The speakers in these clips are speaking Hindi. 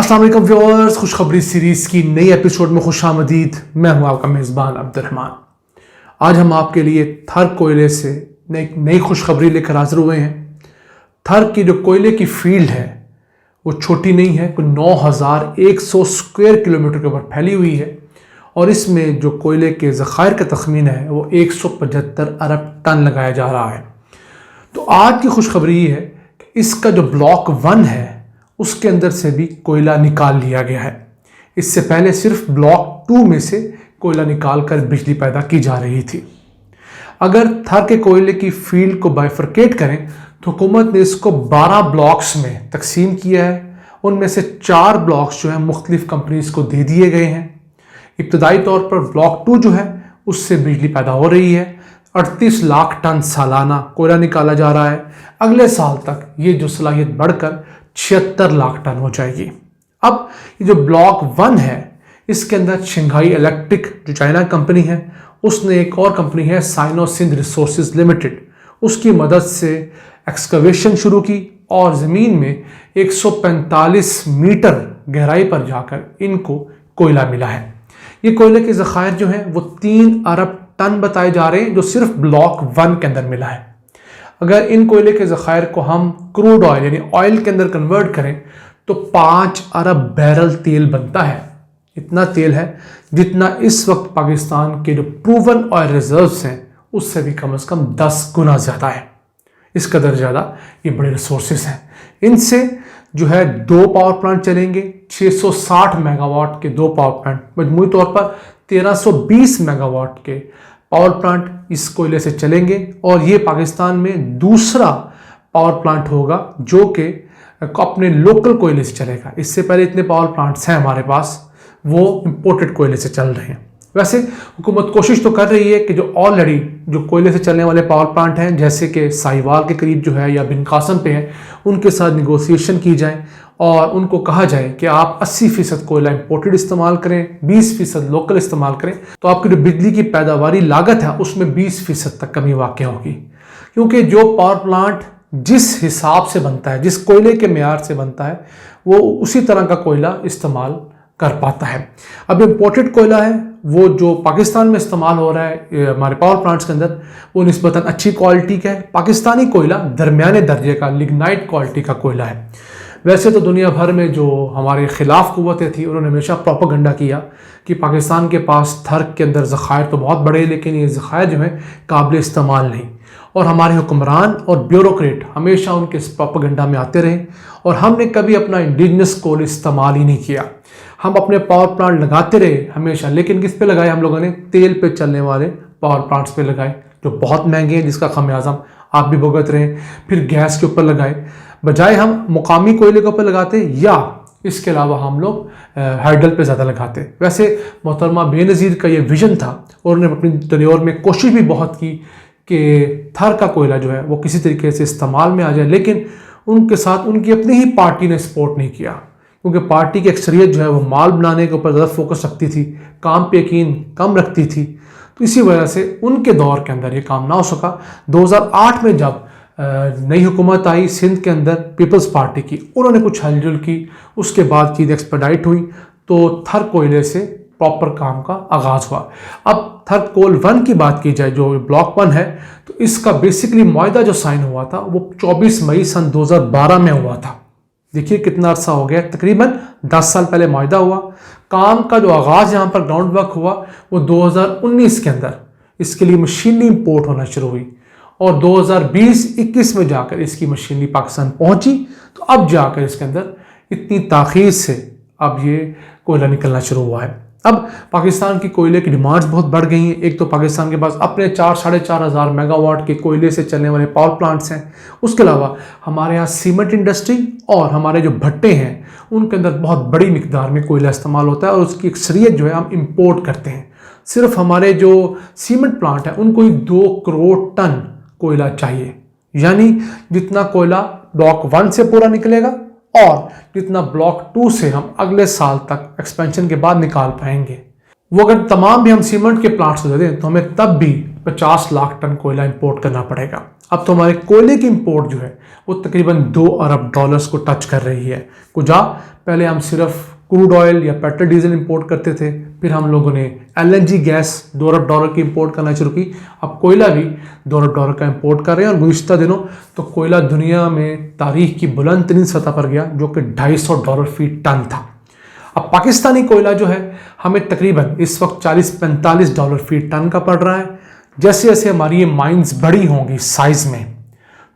अस्सलाम वालेकुम व्यूअर्स, खुशखबरी सीरीज़ की नई एपिसोड में खुशामदीद। मैं हूं आपका मेज़बान अब्दुर्रहमान। आज हम आपके लिए थर कोयले से नई खुशखबरी लेकर हाजिर हुए हैं। थर की जो कोयले की फील्ड है वो छोटी नहीं है, कुछ 9100 स्क्वायर किलोमीटर के ऊपर फैली हुई है और इसमें जो कोयले के ज़खायर का तखमीना है वो 175 अरब टन लगाया जा रहा है। तो आज की खुशखबरी ये है कि इसका जो ब्लॉक 1 है उसके अंदर से भी कोयला निकाल लिया गया है। इससे पहले सिर्फ ब्लॉक 2 में से कोयला निकाल कर बिजली पैदा की जा रही थी। अगर थर के कोयले की फील्ड को बाइफरकेट करें तो हुकूमत ने इसको 12 ब्लॉक्स में तकसीम किया है। उनमें से 4 ब्लॉक्स जो है मुख्तलिफ कंपनीज को दे दिए गए हैं। इब्तदाई तौर पर ब्लॉक 2 जो है उससे बिजली पैदा हो रही है। 38 लाख टन सालाना कोयला निकाला जा रहा है। अगले साल तक ये जो सलाहियत बढ़कर 76 लाख टन हो जाएगी। अब ये जो ब्लॉक 1 है इसके अंदर शंघाई इलेक्ट्रिक जो चाइना कंपनी है उसने एक और कंपनी है साइनो सिंध रिसोर्सेज लिमिटेड, उसकी मदद से एक्सकवेशन शुरू की और ज़मीन में 145 मीटर गहराई पर जाकर इनको कोयला मिला है। ये कोयले के ज़खायर जो हैं वो 3 अरब टन बताए जा रहे हैं जो सिर्फ ब्लॉक 1 के अंदर मिला है। अगर इन कोयले के ज़खायर को हम क्रूड ऑयल यानी ऑयल के अंदर कन्वर्ट करें तो 5 अरब बैरल तेल बनता है। इतना तेल है जितना इस वक्त पाकिस्तान के जो प्रूवन ऑयल रिजर्व्स हैं उससे भी कम से कम 10 गुना ज़्यादा है। इस कदर ज़्यादा ये बड़े रिसोर्सेज हैं। इनसे जो है 2 पावर प्लांट चलेंगे, 660 मेगावाट के 2 पावर प्लांट, मजमूई तौर पर 1320 मेगावाट के पावर प्लांट इस कोयले से चलेंगे और ये पाकिस्तान में दूसरा पावर प्लांट होगा जो कि अपने लोकल कोयले से चलेगा। इससे पहले इतने पावर प्लांट्स हैं हमारे पास, वो इंपोर्टेड कोयले से चल रहे हैं। वैसे हुकूमत कोशिश तो कर रही है कि जो ऑलरेडी जो कोयले से चलने वाले पावर प्लांट हैं जैसे कि साहिवाल के करीब जो है या बिन कासम पे है उनके साथ निगोसिएशन की जाए और उनको कहा जाए कि आप 80% कोयला इंपोर्टेड इस्तेमाल करें, 20% लोकल इस्तेमाल करें, तो आपकी जो बिजली की पैदावारी लागत है उसमें 20% तक कमी वाक़या होगी। क्योंकि जो पावर प्लांट जिस हिसाब से बनता है, जिस कोयले के मेयार से बनता है, वो उसी तरह का कोयला इस्तेमाल कर पाता है। अब इम्पोर्टेड कोयला है वो जो पाकिस्तान में इस्तेमाल हो रहा है हमारे पावर प्लांट्स के अंदर वो निस्बतन अच्छी क्वालिटी का है। पाकिस्तानी कोयला दरमियाने दर्जे का लिग्नाइट क्वालिटी का कोयला है। वैसे तो दुनिया भर में जो हमारे ख़िलाफ़ क़ुव्वतें थी उन्होंने हमेशा प्रोपेगेंडा किया कि पाकिस्तान के पास थर के अंदर ज़खायर तो बहुत बड़े लेकिन ये ज़खायर जो हैं काबिल इस्तेमाल नहीं, और हमारे हुक्मरान और ब्यूरोक्रेट हमेशा उनके इस प्रोपेगेंडा में आते रहे और हमने कभी अपना इंडिजिनस कोल इस्तेमाल ही नहीं किया। हम अपने पावर प्लांट लगाते रहे हमेशा, लेकिन किस पे लगाए हम लोगों ने? तेल पे चलने वाले पावर प्लांट्स पे लगाए जो बहुत महंगे हैं, जिसका खमियाजा आप भी भुगत रहे हैं। फिर गैस के ऊपर लगाए, बजाय हम मुकामी कोयले के ऊपर लगाते या इसके अलावा हम लोग हाइडल पे ज़्यादा लगाते। वैसे मोहतरमा बेनज़ीर का ये विजन था और उन्होंने अपनी तनौर में कोशिश भी बहुत की कि थर का कोयला जो है वो किसी तरीके से इस्तेमाल में आ जाए, लेकिन उनके साथ उनकी अपनी ही पार्टी ने सपोर्ट नहीं किया क्योंकि पार्टी की अक्सरियत जो है वो माल बनाने के ऊपर ज़्यादा फोकस रखती थी, काम पे यकीन कम रखती थी। तो इसी वजह से उनके दौर के अंदर ये काम ना हो सका। 2008 में जब नई हुकूमत आई सिंध के अंदर पीपल्स पार्टी की, उन्होंने कुछ हलचल की, उसके बाद चीज़ एक्सपेडाइट हुई तो थर कोयले से प्रॉपर काम का आगाज़ हुआ। अब थर कोल 1 की बात की जाए जो ब्लॉक 1 है तो इसका बेसिकली मुआहदा जो साइन हुआ था वो 24 मई सन 2012 में हुआ था। देखिए कितना अरसा हो गया, तकरीबन 10 साल पहले मुआहदा हुआ। काम का जो आगाज़ यहाँ पर ग्राउंड वर्क हुआ वो 2019 के अंदर इसके लिए मशीनरी इंपोर्ट होना शुरू हुई और 2020-21 में जाकर इसकी मशीनरी पाकिस्तान पहुंची। तो अब जाकर इसके अंदर इतनी ताख़ीर से अब ये कोयला निकलना शुरू हुआ है। अब पाकिस्तान की कोयले की डिमांड्स बहुत बढ़ गई हैं। एक तो पाकिस्तान के पास अपने 4-4.5 हज़ार मेगावाट के कोयले से चलने वाले पावर प्लांट्स हैं, उसके अलावा हमारे यहाँ सीमेंट इंडस्ट्री और हमारे जो भट्टे हैं उनके अंदर बहुत बड़ी मिकदार में कोयला इस्तेमाल होता है और उसकी अक्सरियत जो है हम इंपोर्ट करते हैं। सिर्फ हमारे जो सीमेंट प्लांट है उनको ही 2 करोड़ टन कोयला चाहिए, यानी जितना कोयला ब्लॉक 1 से पूरा निकलेगा और जितना ब्लॉक 2 से हम अगले साल तक एक्सपेंशन के बाद निकाल पाएंगे। वो अगर तमाम भी हम सीमेंट के प्लांट्स को दे दें तो हमें तब भी 50 लाख टन कोयला इंपोर्ट करना पड़ेगा। अब तो हमारे कोयले की इंपोर्ट जो है वो तकरीबन 2 अरब डॉलर्स को टच कर रही है। पहले हम सिर्फ क्रूड ऑयल या पेट्रोल डीजल इंपोर्ट करते थे, फिर हम लोगों ने एलएनजी गैस 2 अरब डॉलर की इंपोर्ट करना शुरू की। अब कोयला भी 2 अरब डॉलर का इंपोर्ट कर रहे हैं और गुज़िश्ता दिनों तो कोयला दुनिया में तारीख की बुलंद तरीन सतह पर गया जो कि $250 फी टन था। अब पाकिस्तानी कोयला जो है हमें तकरीबन इस वक्त $40-45 फी टन का पड़ रहा है। जैसे जैसे हमारी ये माइंस बड़ी होंगी साइज में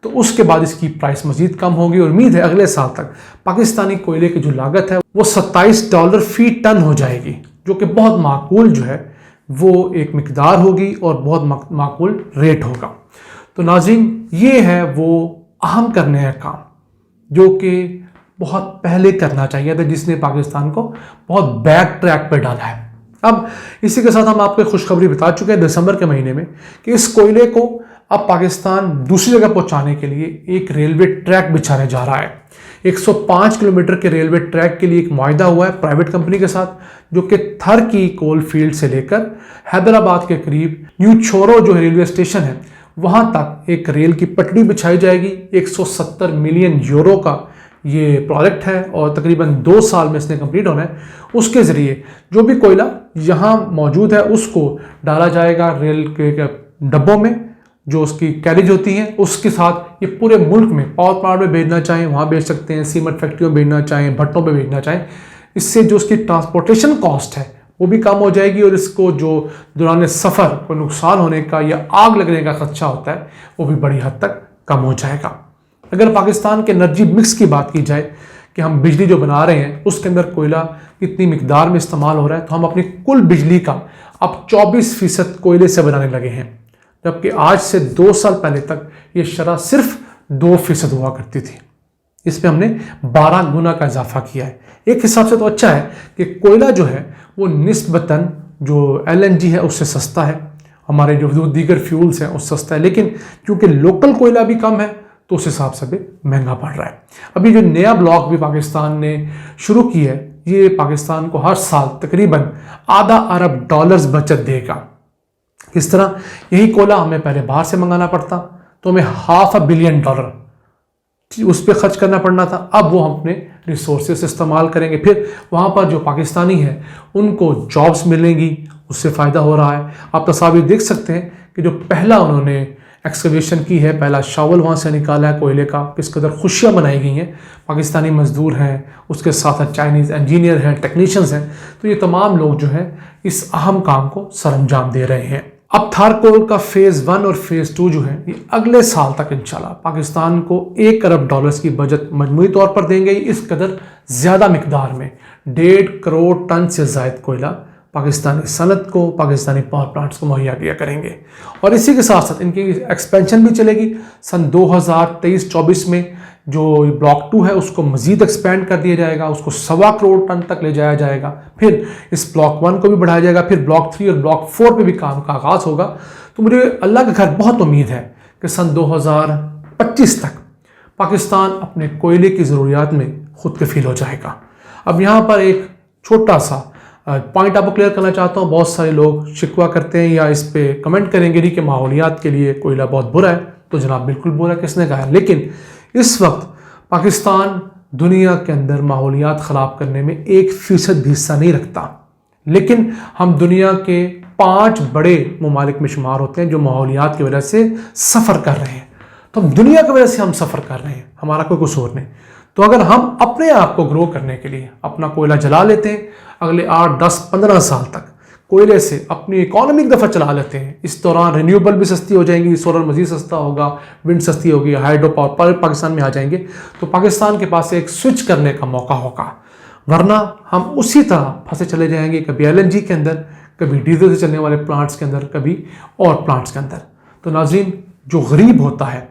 तो उसके बाद इसकी प्राइस मजीद कम होगी और उम्मीद है अगले साल तक पाकिस्तानी कोयले की जो लागत है वो $27 फी टन हो जाएगी, जो कि बहुत माकूल जो है वो एक मिकदार होगी और बहुत माकूल रेट होगा। तो नाज़रीन, ये है वो अहम करने का काम जो कि बहुत पहले करना चाहिए था, जिसने पाकिस्तान को बहुत बैक ट्रैक पर डाला है। अब इसी के साथ हम आपको खुशखबरी बता चुके हैं दिसंबर के महीने में कि इस कोयले को अब पाकिस्तान दूसरी जगह पहुंचाने के लिए एक रेलवे ट्रैक बिछाने जा रहा है। 105 किलोमीटर के रेलवे ट्रैक के लिए एक मुआहदा हुआ है प्राइवेट कंपनी के साथ, जो कि थर की कोल फील्ड से लेकर हैदराबाद के करीब न्यू छोरो जो रेलवे स्टेशन है वहां तक एक रेल की पटड़ी बिछाई जाएगी। 170 मिलियन यूरो का ये प्रोजेक्ट है और तकरीबन 2 साल में इसने कंप्लीट होना है। उसके ज़रिए जो भी कोयला यहाँ मौजूद है उसको डाला जाएगा रेल के डब्बों में, जो उसकी कैरेज होती है उसके साथ ये पूरे मुल्क में पावर प्लांट में भेजना चाहें वहाँ भेज सकते हैं, सीमेंट फैक्ट्रियों में भेजना चाहें, भट्टों पे भेजना चाहें। इससे जो उसकी ट्रांसपोर्टेशन कॉस्ट है वो भी कम हो जाएगी और इसको जो दौरान सफ़र को नुकसान होने का या आग लगने का खदशा होता है वो भी बड़ी हद तक कम हो जाएगा। अगर पाकिस्तान के एनर्जी मिक्स की बात की जाए कि हम बिजली जो बना रहे हैं उसके अंदर कोयला कितनी मिकदार में इस्तेमाल हो रहा है, तो हम अपनी कुल बिजली का अब 24% कोयले से बनाने लगे हैं, जबकि आज से 2 साल पहले तक ये शरह सिर्फ 2% हुआ करती थी। इसमें हमने 12 गुना का इजाफा किया है। एक हिसाब से तो अच्छा है कि कोयला जो है वो निस्बतन जो एलएनजी है उससे सस्ता है, हमारे जो दीगर फ्यूल्स हैं उससे सस्ता है, लेकिन क्योंकि लोकल कोयला भी कम है तो उस हिसाब से भी महंगा पड़ रहा है। अभी जो नया ब्लॉक भी पाकिस्तान ने शुरू की है ये पाकिस्तान को हर साल तकरीबन $0.5 अरब बचत देगा। किस तरह? यही कोयला हमें पहले बाहर से मंगाना पड़ता तो हमें $500 बिलियन उस पर खर्च करना पड़ना था, अब वो हम अपने रिसोर्सेस इस्तेमाल करेंगे, फिर वहाँ पर जो पाकिस्तानी है उनको जॉब्स मिलेंगी, उससे फ़ायदा हो रहा है। आप तस्वीर देख सकते हैं कि जो पहला उन्होंने एक्सकवेशन की है, पहला शावल वहाँ से निकाला है कोयले का, किस कदर खुशियाँ मनाई गई हैं। पाकिस्तानी मजदूर हैं, उसके साथ साथ चाइनीज़ इंजीनियर हैं, टेक्नीशियंस हैं, तो ये तमाम लोग जो हैं इस अहम काम को सरअंजाम दे रहे हैं। अब थारकोल का फेज़ 1 और फेज़ 2 जो है ये अगले साल तक इंशाल्लाह पाकिस्तान को $1 अरब की बचत मजमूई तौर पर देंगे। इस कदर ज़्यादा मिकदार में 1.5 करोड़ टन से ज़ायद कोयला पाकिस्तानी सनत को, पाकिस्तानी पावर प्लांट्स को मुहैया किया करेंगे। और इसी के साथ साथ इनकी एक्सपेंशन भी चलेगी। सन 2023-24 में जो ब्लॉक 2 है उसको मज़ीद एक्सपेंड कर दिया जाएगा, उसको 1.25 करोड़ टन तक ले जाया जाएगा, फिर इस ब्लॉक 1 को भी बढ़ाया जाएगा, फिर ब्लॉक 3 और ब्लॉक 4 पे भी काम का आगाज़ होगा। तो मुझे अल्लाह के घर बहुत उम्मीद है कि सन 2025 तक पाकिस्तान अपने कोयले की ज़रूरियात में खुद कफील हो जाएगा। अब यहाँ पर एक छोटा सा पॉइंट आपको क्लियर करना चाहता हूँ। बहुत सारे लोग शिकवा करते हैं या इस पे कमेंट करेंगे नहीं कि माहौलियात के लिए कोयला बहुत बुरा है, तो जनाब बिल्कुल बुरा किसने कहा है, लेकिन इस वक्त पाकिस्तान दुनिया के अंदर माहौलियात ख़राब करने में 1% भी हिस्सा नहीं रखता, लेकिन हम दुनिया के 5 बड़े ममालिक में शुमार होते हैं जो माहौलियात की वजह से सफ़र कर रहे हैं। तो हम दुनिया की वजह से हम सफ़र कर रहे हैं, हमारा कोई कसूर नहीं। तो अगर हम अपने आप को ग्रो करने के लिए अपना कोयला जला लेते हैं, अगले 8, 10, 15 साल तक कोयले से अपनी इकोनॉमी एक दफ़ा चला लेते हैं, इस दौरान रिन्यूएबल भी सस्ती हो जाएंगी, सोलर मज़ीद सस्ता होगा, विंड सस्ती होगी, हाइड्रो पावर पाकिस्तान में आ जाएंगे, तो पाकिस्तान के पास एक स्विच करने का मौका होगा। वरना हम उसी तरह फंसे चले जाएंगे, कभी एलएनजी के अंदर, कभी डीजल से चलने वाले प्लांट्स के अंदर, कभी और प्लांट्स के अंदर। तो नाज़रीन, जो गरीब होता है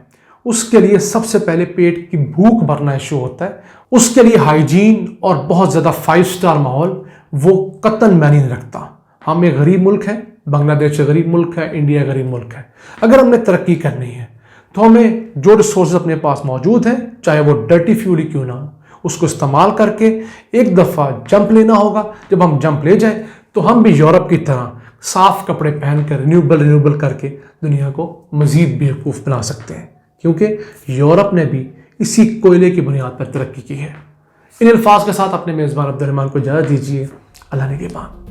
उसके लिए सबसे पहले पेट की भूख भरना इशू होता है, उसके लिए हाइजीन और बहुत ज़्यादा 5 स्टार माहौल वो कतन मायने नहीं रखता। हम एक गरीब मुल्क है, बांग्लादेश गरीब मुल्क है, इंडिया गरीब मुल्क है। अगर हमने तरक्की करनी है तो हमें जो रिसोर्स अपने पास मौजूद हैं, चाहे वो डर्टी फ्यूल ही क्यों ना हो, उसको इस्तेमाल करके एक दफ़ा जंप लेना होगा। जब हम जंप ले जाएं तो हम भी यूरोप की तरह साफ कपड़े पहनकर रिन्यूएबल करके दुनिया को मज़ीद बेवकूफ़ बना सकते हैं, क्योंकि यूरोप ने भी इसी कोयले की बुनियाद पर तरक्की की है। इन अल्फाज के साथ अपने मेज़बान अब्दुर्रहमान को इजाज़त दीजिए। अल्लाह निगहबान।